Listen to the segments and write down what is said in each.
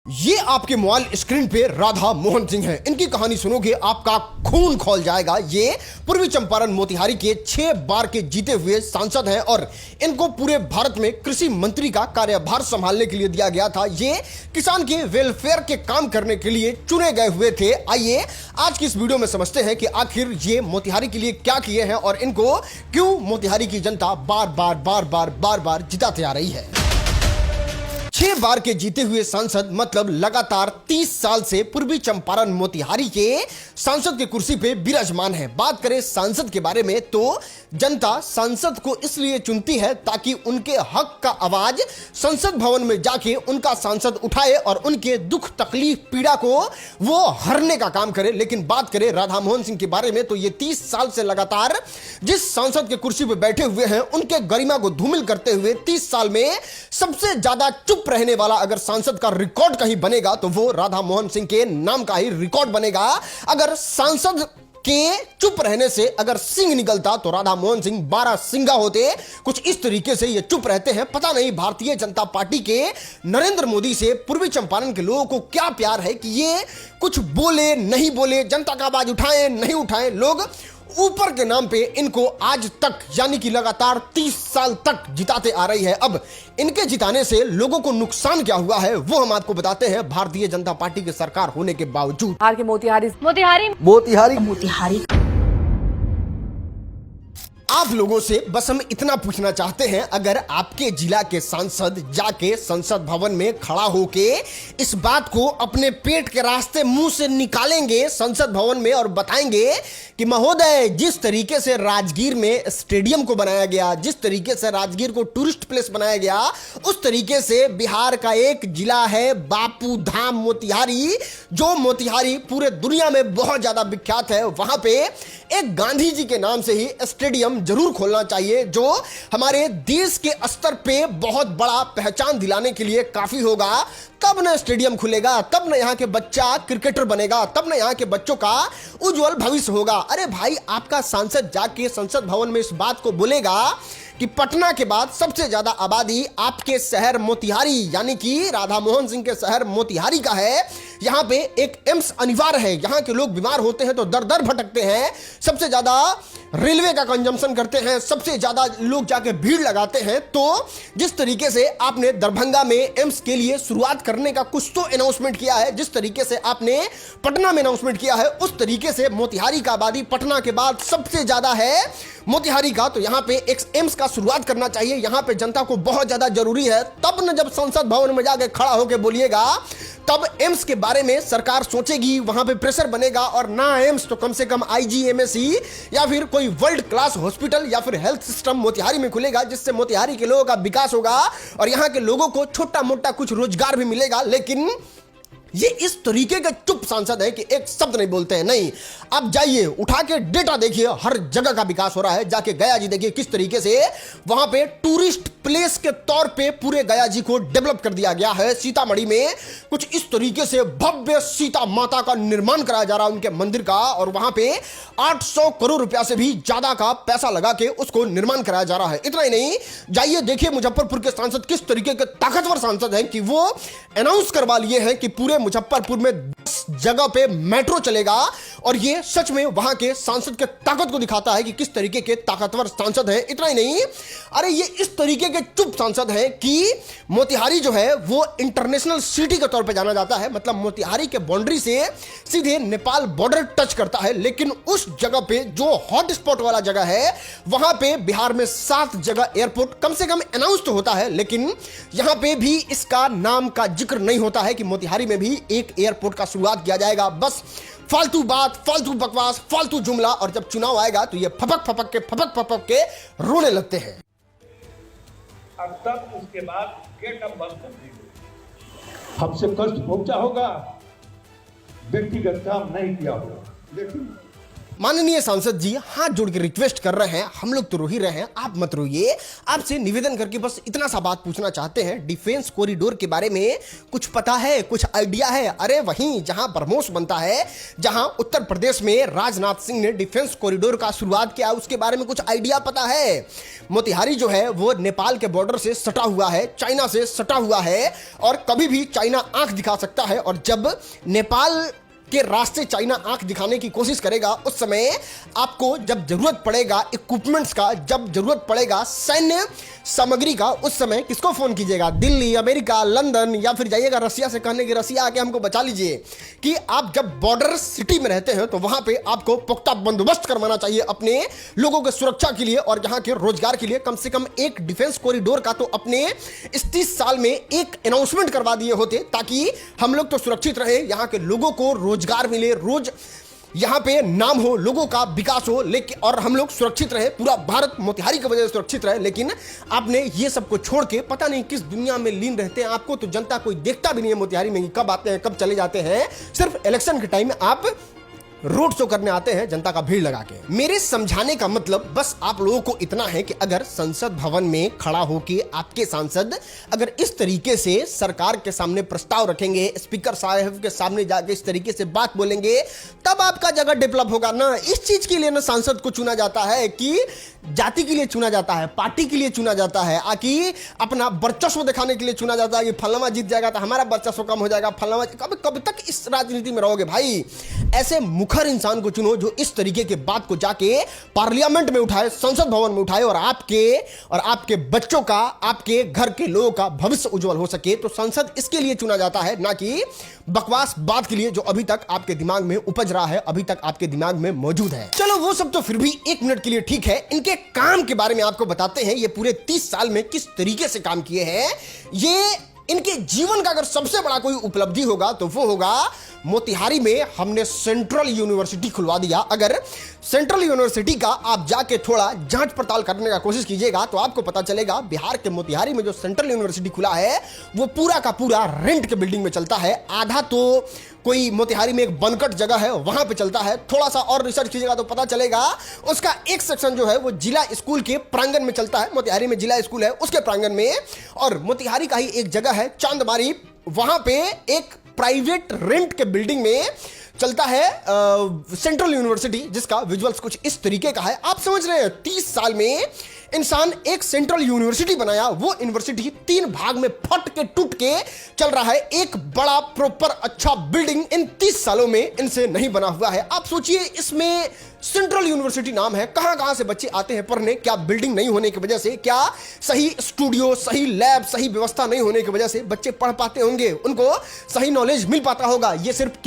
ये आपके mobile screen पे राधा मोहन सिंह हैं। इनकी कहानी सुनोगे आपका खून खौल जाएगा। ये पूर्वी चंपारण मोतिहारी के 6 बार के जीते हुए सांसद हैं और इनको पूरे भारत में कृषि मंत्री का कार्यभार संभालने के लिए दिया गया था। ये किसान के वेलफेयर के काम करने के लिए चुने गए हुए थे। आइए आज की इस वीडियो में समझते हैं कि आखिर ये मोतिहारी के लिए क्या किए हैं और इनको क्यों मोतिहारी की जनता बार बार जिताते आ रही है। 6 बार के जीते हुए सांसद मतलब लगातार 30 साल से पूर्वी चंपारण मोतिहारी के सांसद की कुर्सी पे विराजमान है। बात करें सांसद के बारे में तो जनता सांसद को इसलिए चुनती है ताकि उनके हक का आवाज संसद भवन में जाके उनका सांसद उठाए और उनके दुख तकलीफ पीड़ा को वो हरने का काम करे। लेकिन बात करें राधा मोहन सिंह के बारे में तो ये 30 साल से लगातार जिस सांसद के कुर्सी पे बैठे हुए हैं उनके गरिमा को धूमिल करते हुए 30 साल में सबसे ज्यादा चुप रहने वाला अगर सांसद का रिकॉर्ड कहीं बनेगा तो वो राधा मोहन सिंह के नाम का ही रिकॉर्ड बनेगा। अगर सांसद के चुप रहने से अगर सिंह निकलता तो राधा मोहन सिंह 12 सिंगा होते। कुछ इस तरीके से ये चुप रहते हैं। पता नहीं भारतीय जनता पार्टी के नरेंद्र मोदी से पूर्वी चंपारण के लोगों को क्या प्यार है कि ये कुछ बोले नहीं बोले, जनता का आवाज उठाएं नहीं उठाएं, लोग ऊपर के नाम पे इनको आज तक यानी कि लगातार 30 साल तक जिताते आ रही है। अब इनके जिताने से लोगों को नुकसान क्या हुआ है वो हम आपको बताते हैं। भारतीय जनता पार्टी की सरकार होने के बावजूद मोतिहारी आप लोगों से बस हम इतना पूछना चाहते हैं, अगर आपके जिला के सांसद जाके संसद भवन में खड़ा होके इस बात को अपने पेट के रास्ते मुंह से निकालेंगे संसद भवन में और बताएंगे कि महोदय जिस तरीके से राजगीर में स्टेडियम को बनाया गया, जिस तरीके से राजगीर को टूरिस्ट प्लेस बनाया गया, उस तरीके से बिहार का एक जिला है बापू धाम मोतिहारी, जो मोतिहारी पूरे दुनिया में बहुत ज्यादा विख्यात है, वहां पे एक गांधी जी के नाम से ही स्टेडियम जरूर खोलना चाहिए जो हमारे देश के स्तर पे बहुत बड़ा पहचान दिलाने के लिए काफी होगा। तब ना स्टेडियम खुलेगा, तब ना यहाँ के बच्चा क्रिकेटर बनेगा, तब ना यहाँ के बच्चों का उज्जवल भविष्य होगा। अरे भाई, आपका सांसद जाके संसद भवन में इस बात को बोलेगा कि पटना के बाद सबसे ज्यादा आबादी आपके शहर मोतिहारी यानी कि राधा मोहन सिंह के शहर मोतिहारी का है, यहाँ पे एक एम्स अनिवार्य है, यहाँ के लोग बीमार होते हैं तो दर दर भटकते हैं, सबसे ज्यादा रेलवे का कंजम्पशन करते हैं, सबसे ज्यादा लोग जाके भीड़ लगाते हैं। तो जिस तरीके से आपने दरभंगा में एम्स के लिए शुरुआत करने का कुछ तो अनाउंसमेंट किया है, जिस तरीके से आपने पटना में अनाउंसमेंट किया है, उस तरीके से मोतिहारी का आबादी पटना के बाद सबसे ज्यादा है मोतिहारी का, तो यहाँ पे एक एम्स का शुरुआत करना चाहिए। यहाँ पे जनता को बहुत ज्यादा जरूरी है। तब न जब संसद भवन में जाके खड़ा होकर बोलिएगा तब एम्स के बारे में सरकार सोचेगी, वहां पे प्रेशर बनेगा और ना एम्स तो कम से कम आईजीएमसी या फिर कोई वर्ल्ड क्लास हॉस्पिटल या फिर हेल्थ सिस्टम मोतिहारी में खुलेगा, जिससे मोतिहारी के लोगों का विकास होगा और यहाँ के लोगों को छोटा मोटा कुछ रोजगार भी मिलेगा। लेकिन ये इस तरीके के चुप सांसद है कि एक शब्द नहीं बोलते हैं। नहीं, आप जाइए उठा के डेटा देखिए, हर जगह का विकास हो रहा है। जाके गया जी देखिए किस तरीके से वहां पे टूरिस्ट प्लेस के तौर पे पूरे गया जी को डेवलप कर दिया गया है। सीतामढ़ी में कुछ इस तरीके से भव्य सीता माता का निर्माण कराया जा रहा है उनके मंदिर का, और वहां पे 800 करोड़ रुपया से भी ज्यादा का पैसा लगा के उसको निर्माण कराया जा रहा है। इतना ही नहीं, जाइए देखिए मुजफ्फरपुर के सांसद किस तरीके के ताकतवर सांसद हैं कि वो अनाउंस करवा लिए हैं कि पूरे मुजफ्फरपुर में 10 जगह पे मेट्रो चलेगा, और ये सच में वहां के सांसद के ताकत को दिखाता है कि किस तरीके के ताकतवर सांसद हैं। इतना ही नहीं, अरे ये इस तरीके के चुप सांसद हैं कि मोतिहारी जो है वो इंटरनेशनल सिटी के तौर पे जाना जाता है। मतलब मोतिहारी के बाउंड्री से सीधे नेपाल बॉर्डर टच करता है, लेकिन उस जगह पे जो हॉट स्पॉट वाला जगह है वहां पे बिहार में 7 जगह एयरपोर्ट कम से कम अनाउंस तो होता है, लेकिन यहां पे भी इसका नाम का जिक्र नहीं होता है कि मोतिहारी में भी एक एयरपोर्ट का शुरुआत किया जाएगा। बस फालतू बात, फालतू बकवास, फालतू जुमला, और जब चुनाव आएगा तो ये फपक फपक के रोने लगते हैं। और तब उसके बाद गेट अप बंद कर दी गई। हमसे कष्ट पहुंचा होगा, व्यक्तिगत काम नहीं किया होगा, लेकिन माननीय सांसद जी, हाथ जोड़ के रिक्वेस्ट कर रहे हैं, हम लोग तो रो ही रहे हैं, आप मत रोइए। आपसे निवेदन करके बस इतना सा बात पूछना चाहते हैं, डिफेंस कॉरिडोर के बारे में कुछ पता है, कुछ आइडिया है? अरे वहीं जहां ब्रह्मोस बनता है, जहां उत्तर प्रदेश में राजनाथ सिंह ने डिफेंस कॉरिडोर का शुरुआत किया, उसके बारे में कुछ आइडिया पता है? मोतिहारी जो है वो नेपाल के बॉर्डर से सटा हुआ है, चाइना से सटा हुआ है, और कभी भी चाइना आंख दिखा सकता है, और जब नेपाल के रास्ते चाइना आंख दिखाने की कोशिश करेगा, उस समय आपको जब जरूरत पड़ेगा इक्विपमेंट्स का, जब जरूरत पड़ेगा सैन्य सामग्री का, उस समय किसको फोन कीजिएगा? दिल्ली, अमेरिका, लंदन, या फिर जाइएगा रसिया से कहने की रसिया आके हमको बचा लीजिए। कि आप जब बॉर्डर सिटी में रहते हैं तो वहां पे आपको पुख्ता बंदोबस्त करवाना चाहिए अपने लोगों की सुरक्षा के लिए और यहाँ के रोजगार के लिए। कम से कम एक डिफेंस कॉरिडोर का तो अपने इस 30 साल में एक अनाउंसमेंट करवा दिए होते, ताकि हम लोग तो सुरक्षित रहे, यहाँ के लोगों को रोजगार मिले, रोज यहां पे नाम हो, लोगों का विकास हो, लेकिन और हम लोग सुरक्षित रहे, पूरा भारत मोतिहारी की वजह से सुरक्षित रहे। लेकिन आपने ये सब को छोड़ के पता नहीं किस दुनिया में लीन रहते हैं। आपको तो जनता कोई देखता भी नहीं है मोतिहारी में, कब आते हैं कब चले जाते हैं। सिर्फ इलेक्शन के टाइम में आप रोड शो करने आते हैं जनता का भीड़ लगा के। मेरे समझाने का मतलब बस आप लोगों को इतना है कि अगर संसद भवन में खड़ा होके आपके सांसद अगर इस तरीके से सरकार के सामने प्रस्ताव रखेंगे, स्पीकर साहब के सामने जाके इस तरीके से बात बोलेंगे, तब आपका जगह डेवलप होगा ना। इस चीज के लिए ना सांसद को चुना जाता है कि जाति के लिए चुना जाता है, पार्टी के लिए चुना जाता है, आकि अपना वर्चस्व दिखाने के लिए चुना जाता है कि फलाना जीत जाएगा तो हमारा वर्चस्व कम हो जाएगा, फलाना। कब तक इस राजनीति में रहोगे भाई? ऐसे मुखर इंसान को चुनो जो इस तरीके के बात को जाके पार्लियामेंट में उठाए, संसद भवन में उठाए, और आपके बच्चों का, आपके घर के लोगों का भविष्य उज्जवल हो सके। तो संसद इसके लिए चुना जाता है, ना कि बकवास बात के लिए जो अभी तक आपके दिमाग में उपज रहा है, अभी तक आपके दिमाग में मौजूद है। चलो वो सब तो फिर भी 1 मिनट के लिए ठीक है, इनके काम के बारे में आपको बताते हैं। ये पूरे 30 साल में किस तरीके से काम किए हैं, ये इनके जीवन का अगर सबसे बड़ा कोई उपलब्धि होगा तो वो होगा मोतिहारी में हमने सेंट्रल यूनिवर्सिटी खुलवा दिया। अगर सेंट्रल यूनिवर्सिटी का आप जाके थोड़ा जांच पड़ताल करने का कोशिश कीजिएगा तो आपको पता चलेगा बिहार के मोतिहारी में जो सेंट्रल यूनिवर्सिटी खुला है वो पूरा का पूरा रेंट के बिल्डिंग में चलता है। आधा तो कोई मोतिहारी में एक बनकट जगह है वहां पे चलता है। थोड़ा सा और रिसर्च कीजिएगा तो पता चलेगा उसका एक सेक्शन जो है वो जिला स्कूल के प्रांगण में चलता है। मोतिहारी में जिला स्कूल है उसके प्रांगण में, और मोतिहारी का ही एक जगह है चांदमारी, वहां पे एक प्राइवेट रेंट के बिल्डिंग में चलता है सेंट्रल यूनिवर्सिटी, जिसका विजुअल्स कुछ इस तरीके का है। आप समझ रहे हैं 30 साल में इंसान एक सेंट्रल यूनिवर्सिटी बनाया, वो यूनिवर्सिटी 3 भाग में फट के टूट के चल रहा है। एक बड़ा प्रॉपर अच्छा बिल्डिंग इन 30 सालों में इनसे नहीं बना हुआ है। आप सोचिए, इसमें सेंट्रल यूनिवर्सिटी नाम है, कहां से बच्चे आते हैं पढ़ने? क्या बिल्डिंग नहीं होने की वजह से, क्या सही स्टूडियो, सही लैब, सही व्यवस्था नहीं होने की वजह से बच्चे पढ़ पाते होंगे, उनको सही नॉलेज मिल पाता होगा? ये सिर्फ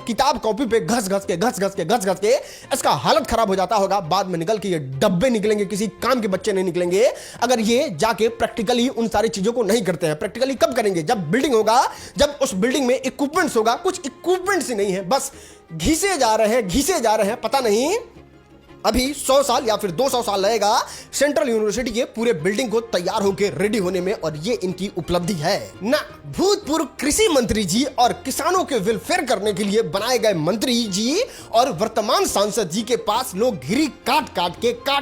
किताब कॉपी पे घस घस के इसका हालत खराब हो जाता होगा। बाद में निकल के ये डब्बे निकलेंगे, किसी काम के बच्चे नहीं निकलेंगे अगर ये जाके प्रैक्टिकली उन सारी चीजों को नहीं करते हैं। प्रैक्टिकली कब करेंगे? जब बिल्डिंग होगा, जब उस बिल्डिंग में इक्विपमेंट्स होगा। कुछ इक्विपमेंट्स ही नहीं है, बस घिसे जा रहे हैं। पता नहीं अभी 100 साल या फिर 200 साल लगेगा सेंट्रल यूनिवर्सिटी के पूरे बिल्डिंग को तैयार होकर रेडी होने में, और ये इनकी उपलब्धि है ना। भूतपूर्व कृषि मंत्री जी और किसानों के वेलफेयर करने के लिए बनाए गए मंत्री जी और वर्तमान सांसद जी के पास लोग घिरी काट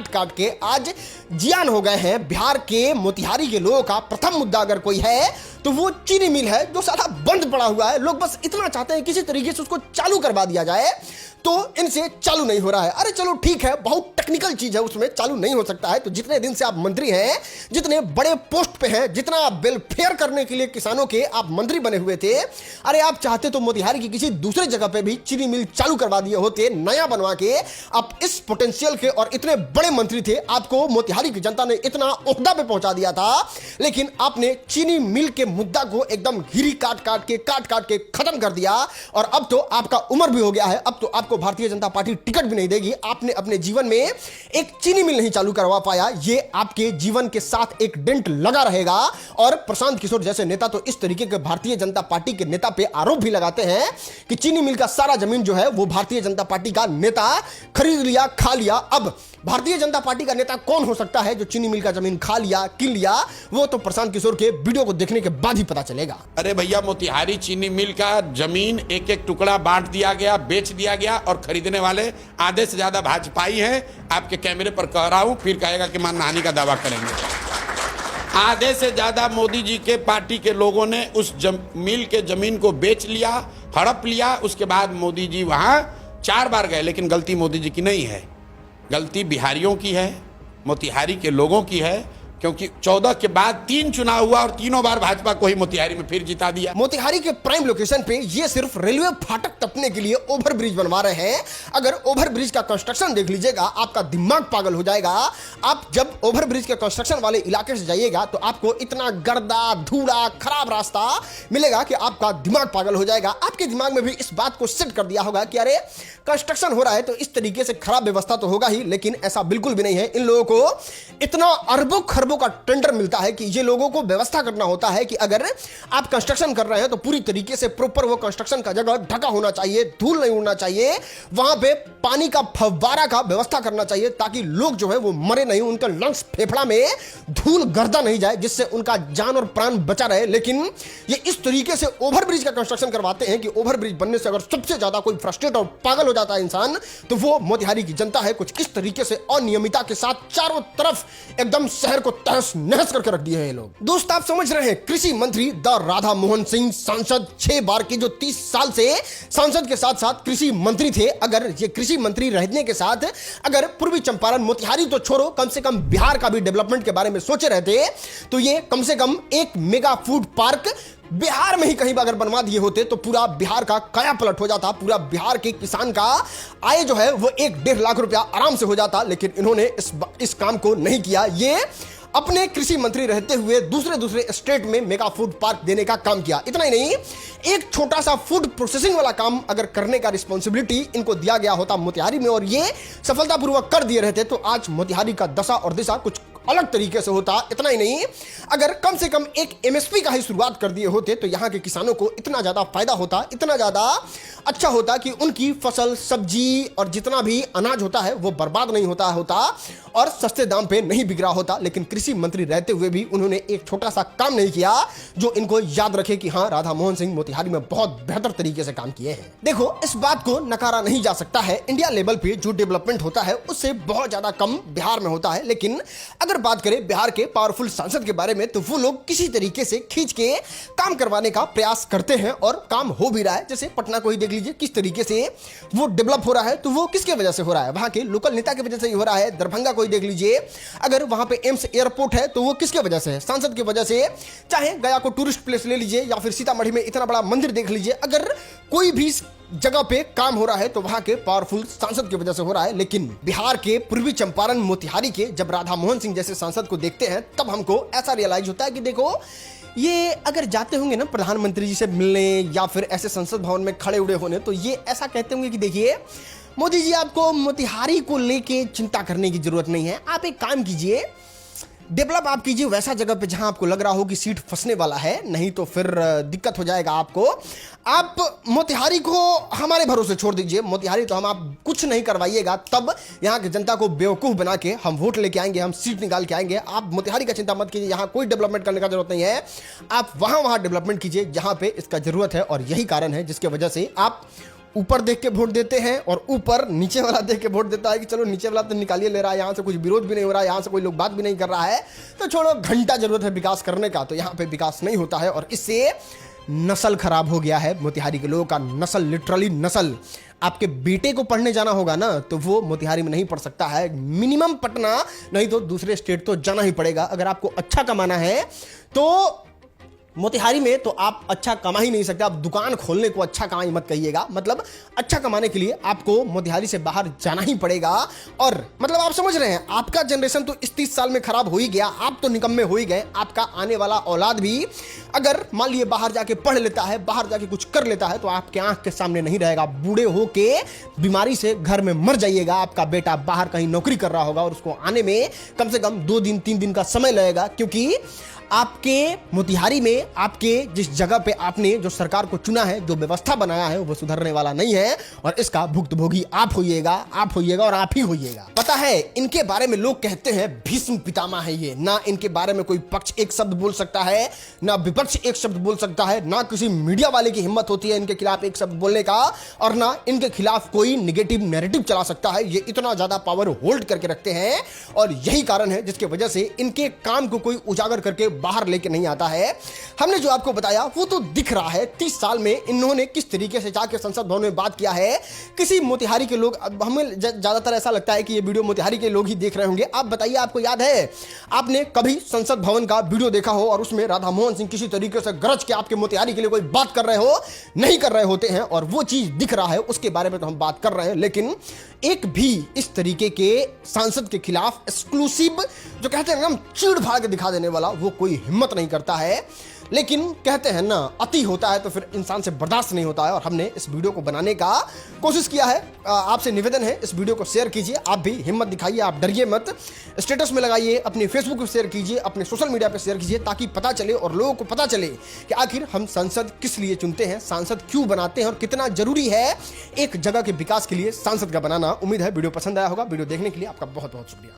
काट के आज जियान हो गए हैं। बिहार के मोतिहारी के लोगों का प्रथम मुद्दा अगर कोई है तो वो चीनी मिल है, जो साला बंद पड़ा हुआ है। लोग बस इतना चाहते हैं किसी तरीके से उसको चालू करवा दिया जाए, तो इनसे चालू नहीं हो रहा है। अरे चलो ठीक है, बहुत टेक्निकल चीज है, उसमें चालू नहीं हो सकता है। तो जितने दिन से आप मंत्री हैं, जितने बड़े पोस्ट पे हैं, जितना आप वेलफेयर करने के लिए किसानों के आप मंत्री बने हुए थे, अरे आप चाहते तो मोतिहारी की किसी दूसरे जगह पे भी चीनी मिल चालू करवा दिए होते, नया बनवा के। आप इस पोटेंशियल के और इतने बड़े मंत्री थे, आपको मोतिहारी की जनता ने इतना ओहदा पे पहुंचा दिया था, लेकिन आपने चीनी मिल के मुद्दा को एकदम घिरी काट काट के खत्म कर दिया। और अब तो आपका उम्र भी हो गया है, अब तो आपको भारतीय जनता पार्टी टिकट भी नहीं देगी। आपने अपने जीवन में एक चीनी मिल नहीं चालू करवा पाया, ये आपके जीवन के साथ एक डेंट लगा रहेगा। और प्रशांत किशोर जैसे नेता तो इस तरीके के भारतीय जनता पार्टी के नेता पे आरोप भी लगाते हैं कि चीनी मिल का सारा जमीन जो है वो भारतीय जनता पार्टी का नेता खरीद लिया, खा लिया। अब भारतीय जनता पार्टी का नेता कौन हो सकता है जो चीनी मिल का जमीन खा लिया, किन लिया? वो तो प्रशांत किशोर के वीडियो को देखने के बाद ही पता चलेगा। अरे भैया, मोतिहारी चीनी मिल का जमीन एक एक टुकड़ा बांट दिया गया, बेच दिया गया, और खरीदने वाले आधे से ज्यादा भाजपाई हैं। आपके कैमरे पर कह रहा हूं, फिर कहेगा कि मानहानि का दावा करेंगे। आधे से ज्यादा मोदी जी के पार्टी के लोगों ने उस मिल के जमीन को बेच लिया, हड़प लिया। उसके बाद मोदी जी वहां 4 बार गए, लेकिन गलती मोदी जी की नहीं है, गलती बिहारियों की है, मोतिहारी के लोगों की है, क्योंकि 14 के बाद 3 चुनाव हुआ और तीनों बार भाजपा को ही मोतिहारी में फिर जिता दिया। मोतिहारी के प्राइम लोकेशन पे ये सिर्फ रेलवे फाटक टपने के लिए ओवरब्रिज बनवा रहे हैं। अगर ओवरब्रिज का कंस्ट्रक्शन देख लीजिएगा, आपका दिमाग पागल हो जाएगा। आप जब ओवरब्रिज के कंस्ट्रक्शन वाले इलाके से जाइएगा तो आपको इतना गर्दा, धूड़ा, खराब रास्ता मिलेगा कि आपका दिमाग पागल हो जाएगा। आपके दिमाग में भी इस बात को सेट कर दिया होगा कि अरे कंस्ट्रक्शन हो रहा है तो इस तरीके से खराब व्यवस्था तो होगा ही, लेकिन ऐसा बिल्कुल भी नहीं है। इन लोगों को इतना अरबों खरबों का टेंडर मिलता है कि ये लोगों को व्यवस्था करना होता है कि अगर आप कंस्ट्रक्शन कर रहे हैं तो पूरी तरीके से प्रॉपर वो कंस्ट्रक्शन का जगह ढका होना चाहिए, धूल नहीं उड़ना चाहिए, वहां पे पानी का फव्वारा का व्यवस्था करना चाहिए ताकि लोग जो है वो मरे नहीं, उनके लंग्स फेफड़ा में धूल गर्दा नहीं जाए, जिससे उनका जान और प्राण बचा रहे। लेकिन ये इस तरीके से ओवरब्रिज का कंस्ट्रक्शन करवाते हैं कि ओवरब्रिज बनने से अगर सबसे ज्यादा कोई फ्रस्ट्रेट और पागल हो जाता है इंसान तो वो मोतिहारी की जनता है। कुछ इस तरीके से अनियमितता के साथ चारों तरफ एकदम शहर को तहस नहस करके रख दिए हैं ये लोग। दोस्त, आप समझ रहे हैं, कृषि मंत्री द राधा मोहन सिंह सांसद 6 बार के जो 30 साल से सांसद के साथ साथ कृषि मंत्री थे, अगर ये कृषि मंत्री रहने के साथ अगर पूर्वी चंपारण, मोतिहारी तो छोड़ो, कम से कम बिहार का भी डेवलपमेंट के बारे में सोचे रहते तो ये कम से कम एक मेगा फूड पार्क बिहार में ही कहीं अगर बनवा दिए होते तो पूरा बिहार का काया पलट हो जाता। पूरा बिहार के किसान का आय जो है वो 1-1.5 लाख रुपया आराम से हो जाता। लेकिन इन्होंने इस काम को नहीं किया। ये अपने कृषि मंत्री रहते हुए दूसरे स्टेट में मेगा फूड पार्क देने का काम किया। इतना ही नहीं, एक छोटा सा फूड प्रोसेसिंग वाला काम अगर करने का रिस्पॉन्सिबिलिटी इनको दिया गया होता मोतिहारी में और ये सफलतापूर्वक कर दिए रहते तो आज मोतिहारी का दशा और दिशा कुछ अलग तरीके से होता। इतना ही नहीं, अगर कम से कम एक एमएसपी का ही शुरुआत कर दिए होते तो यहां के किसानों को इतना ज्यादा फायदा होता, इतना ज्यादा अच्छा होता कि उनकी फसल, सब्जी और जितना भी अनाज होता है वो बर्बाद नहीं होता और सस्ते दाम पे नहीं बिक रहा होता। लेकिन कृषि मंत्री रहते हुए भी उन्होंने एक छोटा सा काम नहीं किया जो इनको याद रखे कि हाँ, राधा मोहन सिंह मोतिहारी में बहुत बेहतर तरीके से काम किए हैं। देखो, इस बात को नकारा नहीं जा सकता है, इंडिया लेवल पे जो डेवलपमेंट होता है उससे बहुत ज्यादा कम बिहार में होता है। लेकिन अगर बात करें बिहार के पावरफुल सांसद के बारे में तो वो लोग किसी तरीके से खींच के काम करवाने का प्रयास करते हैं और काम हो भी रहा है। जैसे पटना को ही देख लीजिए, किस तरीके से वो डेवलप हो रहा है, तो वो किसके वजह से हो रहा है? वहां के लोकल नेता की वजह से ही हो रहा है। दरभंगा को ही देख लीजिए, अगर वहां पे एम्स एयरपोर्ट है तो वो किसके वजह से है? सांसद की वजह से। चाहे गया को टूरिस्ट प्लेस ले लीजिए या फिर सीतामढ़ी में इतना बड़ा मंदिर देख लीजिए, अगर कोई भी जगह पे काम हो रहा है तो वहां के पावरफुल सांसद की वजह से हो रहा है। लेकिन बिहार के पूर्वी चंपारण, मोतिहारी के जब राधा मोहन सिंह जैसे सांसद को देखते हैं तब हमको ऐसा रियलाइज होता है कि देखो, ये अगर जाते होंगे ना प्रधानमंत्री जी से मिलने या फिर ऐसे संसद भवन में खड़े उड़े होने तो ये ऐसा कहते होंगे कि देखिए मोदी जी, आपको मोतिहारी को लेके चिंता करने की जरूरत नहीं है, आप एक काम कीजिए, डेवलप आप कीजिए वैसा जगह पे जहां आपको लग रहा हो कि सीट फंसने वाला है, नहीं तो फिर दिक्कत हो जाएगा आपको। आप मोतिहारी को हमारे भरोसे छोड़ दीजिए, मोतिहारी तो हम आप कुछ नहीं करवाइएगा, तब यहां की जनता को बेवकूफ बना के हम वोट लेके आएंगे, हम सीट निकाल के आएंगे। आप मोतिहारी का चिंता मत कीजिए, यहां कोई डेवलपमेंट करने का जरूरत नहीं है, आप वहां डेवलपमेंट कीजिए जहां पे इसका जरूरत है। और यही कारण है जिसके वजह से आप ऊपर देख के वोट देते हैं और ऊपर नीचे वाला देख के वोट देता है कि चलो नीचे वाला तो निकालिए ले रहा है, यहाँ से कुछ विरोध भी नहीं हो रहा है, यहाँ से कोई लोग बात भी नहीं कर रहा है, तो छोड़ो, घंटा जरूरत है विकास करने का, तो यहाँ पे विकास नहीं होता है। और इससे नस्ल खराब हो गया है मोतिहारी के लोगों का, नस्ल, लिटरली नस्ल। आपके बेटे को पढ़ने जाना होगा ना तो वो मोतिहारी में नहीं पढ़ सकता है, मिनिमम पटना, नहीं तो दूसरे स्टेट तो जाना ही पड़ेगा। अगर आपको अच्छा कमाना है तो मोतिहारी में तो आप अच्छा कमा ही नहीं सकते। आप दुकान खोलने को अच्छा कमाई मत कहिएगा, मतलब अच्छा कमाने के लिए आपको मोतिहारी से बाहर जाना ही पड़ेगा। और मतलब आप समझ रहे हैं, आपका जनरेशन तो इस 30 साल में खराब हो ही गया, आप तो निकम्मे हो ही गए, आपका आने वाला औलाद भी अगर मान लिए बाहर जाके पढ़ लेता है, बाहर जाके कुछ कर लेता है तो आपके आंख के सामने नहीं रहेगा, बूढ़े होके बीमारी से घर में मर जाइएगा। आपका बेटा बाहर कहीं नौकरी कर रहा होगा और उसको आने में कम से कम 2 दिन 3 दिन का समय लगेगा, क्योंकि आपके मोतिहारी में, आपके जिस जगह पे आपने जो सरकार को चुना है, जो व्यवस्था बनाया है, वो सुधरने वाला नहीं है और इसका भुक्तभोगी आप होइएगा और आप ही होइएगा। पता है, इनके बारे में लोग कहते हैं भीष्म पितामह है ये। ना इनके बारे में कोई पक्ष एक शब्द बोल सकता है, ना विपक्ष एक शब्द बोल सकता है, ना किसी मीडिया वाले की हिम्मत होती है इनके खिलाफ एक शब्द बोलने का, और ना इनके खिलाफ कोई निगेटिव नैरेटिव चला सकता है। ये इतना ज्यादा पावर होल्ड करके रखते हैं और यही कारण है जिसकी वजह से इनके काम को कोई उजागर करके बाहर लेके नहीं आता है। हमने जो आपको बताया वो तो दिख रहा है। 30 साल में इन्होंने किस तरीके से जाके संसद भवन में बात किया है। किसी मोतिहारी के लोग, हमें ज्यादातर ऐसा लगता है कि ये वीडियो मोतिहारी के लोग ही देख रहे होंगे। आप बताइए, आपको याद है, आपने कभी संसद भवन का वीडियो देखा हो और उसमें राधा मोहन सिंह किसी तरीके से गरज के आपके मोतिहारी के लिए कोई बात कर रहे हो? नहीं कर रहे होते हैं और वो चीज दिख रहा है, उसके बारे में तो हम बात कर रहे हैं। लेकिन एक भी इस तरीके के सांसद के खिलाफ एक्सक्लूसिव, जो कहते हैं ना चीड़ फाड़ के दिखा देने वाला, वो कोई हिम्मत नहीं करता है। लेकिन कहते हैं ना, अति होता है तो फिर इंसान से बर्दाश्त नहीं होता है और हमने इस वीडियो को बनाने का कोशिश किया है। आपसे निवेदन है, इस वीडियो को शेयर कीजिए। आप भी हिम्मत दिखाइए, आप डरिए मत। स्टेटस में लगाइए, अपने फेसबुक पे शेयर कीजिए, अपने सोशल मीडिया पे शेयर कीजिए, ताकि पता चले और लोगों को पता चले कि आखिर हम सांसद किस लिए चुनते हैं, सांसद क्यों बनाते हैं और कितना जरूरी है एक जगह के विकास के लिए सांसद का बनाना। उम्मीद है वीडियो पसंद आया होगा। वीडियो देखने के लिए आपका बहुत बहुत शुक्रिया।